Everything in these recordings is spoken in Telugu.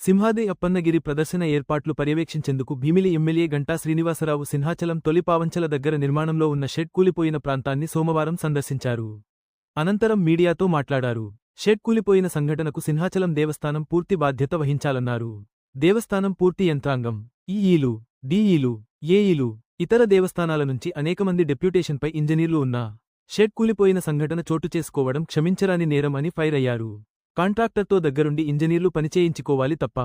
సింహాద్రి అప్పన్నగిరి ప్రదర్శన ఏర్పాట్లు పర్యవేక్షించేందుకు భీమిలి ఎమ్మెల్యే గంటా శ్రీనివాసరావు సింహాచలం తొలి పావంచల దగ్గర నిర్మాణంలో ఉన్న షెడ్ కూలిపోయిన ప్రాంతాన్ని సోమవారం సందర్శించారు. అనంతరం మీడియాతో మాట్లాడారు. షెడ్ కూలిపోయిన సంఘటనకు సింహాచలం దేవస్థానం పూర్తి బాధ్యత వహించాలన్నారు. దేవస్థానం పూర్తి యంత్రాంగం, ఈఈలు, డిఈలు, ఏఈలు, ఇతర దేవస్థానాల నుంచి అనేకమంది డెప్యూటేషన్పై ఇంజనీర్లు ఉన్నా షెడ్ కూలిపోయిన సంఘటన చోటు చేసుకోవడం క్షమించరాని నేరం అని ఫైర్ అయ్యారు. కాంట్రాక్టర్తో దగ్గరుండి ఇంజనీర్లు పనిచేయించుకోవాలి తప్ప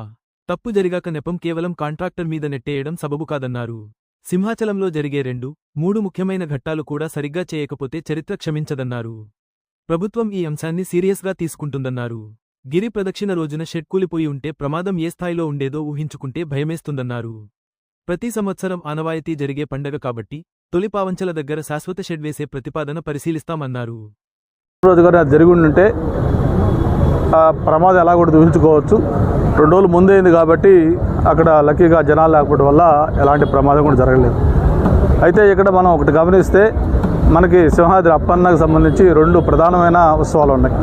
తప్పు జరిగాక నెపం కేవలం కాంట్రాక్టర్ మీద నెట్టేయడం సబబు కాదన్నారు. సింహాచలంలో జరిగే 2-3 ముఖ్యమైన ఘట్టాలు కూడా సరిగ్గా చేయకపోతే చరిత్ర క్షమించదన్నారు. ప్రభుత్వం ఈ అంశాన్ని సీరియస్గా తీసుకుంటుందన్నారు. గిరి ప్రదక్షిణ రోజున షెడ్ కూలిపోయి ఉంటే ప్రమాదం ఏ స్థాయిలో ఉండేదో ఊహించుకుంటే భయమేస్తుందన్నారు. ప్రతి సంవత్సరం ఆనవాయితీ జరిగే పండగ కాబట్టి తొలి పావంచల దగ్గర శాశ్వత షెడ్ వేసే ప్రతిపాదన పరిశీలిస్తామన్నారు. ప్రమాదం ఎలా కూడా ఊహించుకోవచ్చు. 2 రోజులు ముందైంది కాబట్టి అక్కడ లక్కీగా జనాలు లేకపోవడం వల్ల ఎలాంటి ప్రమాదం కూడా జరగలేదు. అయితే ఇక్కడ మనం ఒకటి గమనిస్తే మనకి సింహాద్రి అప్పన్నకు సంబంధించి 2 ప్రధానమైన ఉత్సవాలు ఉన్నాయి.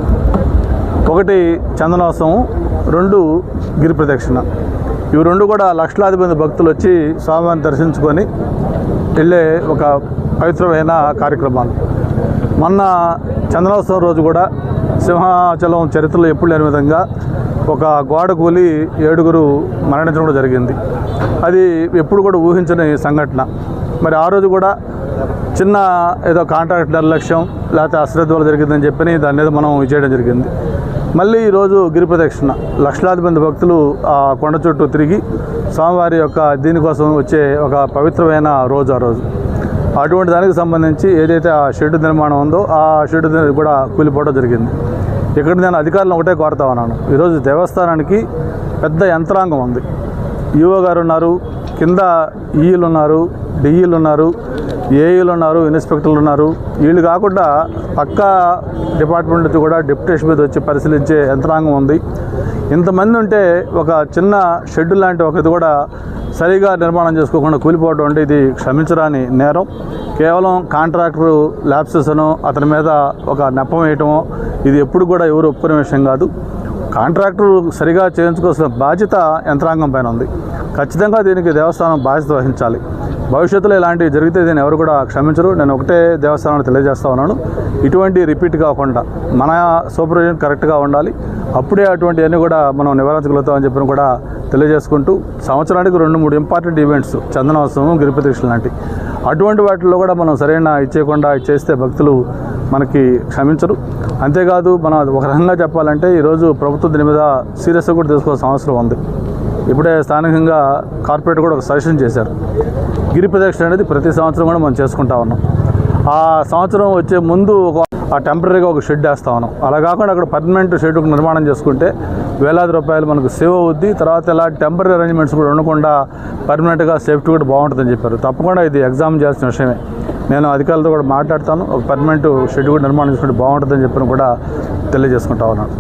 ఒకటి చందనోత్సవం, 2 గిరి ప్రదక్షిణ. ఇవి 2 కూడా లక్షలాది మంది భక్తులు వచ్చి స్వామివారిని దర్శించుకొని వెళ్ళే ఒక పవిత్రమైన కార్యక్రమాలు. మొన్న చందనోత్సవం రోజు కూడా సింహాచలం చరిత్రలో ఎప్పుడు లేని విధంగా ఒక గోడ కూలి 7 మరణించడం కూడా జరిగింది. అది ఎప్పుడు కూడా ఊహించని సంఘటన. మరి ఆ రోజు కూడా చిన్న ఏదో కాంట్రాక్ట్ నిర్లక్ష్యం లేకపోతే అశ్రద్ధ వల్ల జరిగిందని చెప్పి దాని మీద మనం చేయడం జరిగింది. మళ్ళీ ఈరోజు గిరి ప్రదక్షిణ, లక్షలాది మంది భక్తులు ఆ కొండ చుట్టూ తిరిగి స్వామివారి యొక్క దీనికోసం వచ్చే ఒక పవిత్రమైన రోజు ఆ రోజు. అటువంటి దానికి సంబంధించి ఏదైతే ఆ షెడ్ నిర్మాణం ఉందో ఆ షెడ్ కూడా కూలిపోవడం జరిగింది. ఇక్కడ నేను అధికారులను ఒకటే కోరుతా ఉన్నాను. ఈరోజు దేవస్థానానికి పెద్ద యంత్రాంగం ఉంది. ఈఓ గారు ఉన్నారు, కింద ఈఈలు ఉన్నారు, డిఈలు ఉన్నారు, ఏఈలు ఉన్నారు, ఇన్స్పెక్టర్లు ఉన్నారు. వీళ్ళు కాకుండా పక్క డిపార్ట్మెంట్ నుంచి కూడా డెప్యుటేషన్ మీద వచ్చి పరిశీలించే యంత్రాంగం ఉంది. ఇంతమంది ఉంటే ఒక చిన్న షెడ్ లాంటి ఒక ఇది కూడా సరిగా నిర్మాణం చేసుకోకుండా కూలిపోవడం అంటే ఇది క్షమించరాని నేరం. కేవలం కాంట్రాక్టర్ ల్యాప్సెస్ అనో అతని మీద ఒక నెపం వేయటమో ఇది ఎప్పుడు కూడా ఎవరు ఒప్పుకునే విషయం కాదు. కాంట్రాక్టర్ సరిగా చేయించుకోవాల్సిన బాధ్యత యంత్రాంగం పైన ఉంది. ఖచ్చితంగా దీనికి దేవస్థానం బాధ్యత వహించాలి. భవిష్యత్తులో ఇలాంటివి జరిగితే దీన్ని ఎవరు కూడా క్షమించరు. నేను ఒకటే దేవస్థానాన్ని తెలియజేస్తా ఉన్నాను, ఇటువంటి రిపీట్ కాకుండా మన సూపర్విజన్ కరెక్ట్గా ఉండాలి. అప్పుడే అటువంటివన్నీ కూడా మనం నివారించగలుగుతామని చెప్పిన కూడా తెలియజేసుకుంటూ, సంవత్సరానికి 2-3 ఇంపార్టెంట్ ఈవెంట్స్ చందనోత్సవం, గిరి ప్రదక్షిణ లాంటి అటువంటి వాటిల్లో కూడా మనం సరైన ఇచ్చేయకుండా ఇచ్చేస్తే భక్తులు మనకి క్షమించరు. అంతేకాదు మనం ఒక రకంగా చెప్పాలంటే ఈరోజు ప్రభుత్వం దీని మీద సీరియస్గా కూడా తీసుకోవాల్సిన అవసరం ఉంది. ఇప్పుడే స్థానికంగా కార్పొరేట్ కూడా ఒక సజెషన్ చేశారు. గిరి ప్రదక్షిణ అనేది ప్రతి సంవత్సరం కూడా మనం చేసుకుంటా ఉన్నాం. ఆ సంవత్సరం వచ్చే ముందు ఆ టెంపరీగా ఒక షెడ్ వేస్తా ఉన్నాం. అలా కాకుండా అక్కడ పర్మనెంట్ షెడ్ నిర్మాణం చేసుకుంటే వేలాది రూపాయలు మనకు సేవ్ అవుద్ది. తర్వాత ఇలా టెంపరీ అరేంజ్మెంట్స్ కూడా ఉండకుండా పర్మనెంట్గా సేఫ్టీ కూడా బాగుంటుందని చెప్పారు. తప్పకుండా ఇది ఎగ్జామ్ చేయాల్సిన విషయమే. నేను అధికారులతో కూడా మాట్లాడతాను. ఒక పర్మనెంట్ షెడ్ కూడా నిర్మాణం చేసుకుంటే బాగుంటుందని చెప్పిన కూడా తెలియజేసుకుంటా ఉన్నాను.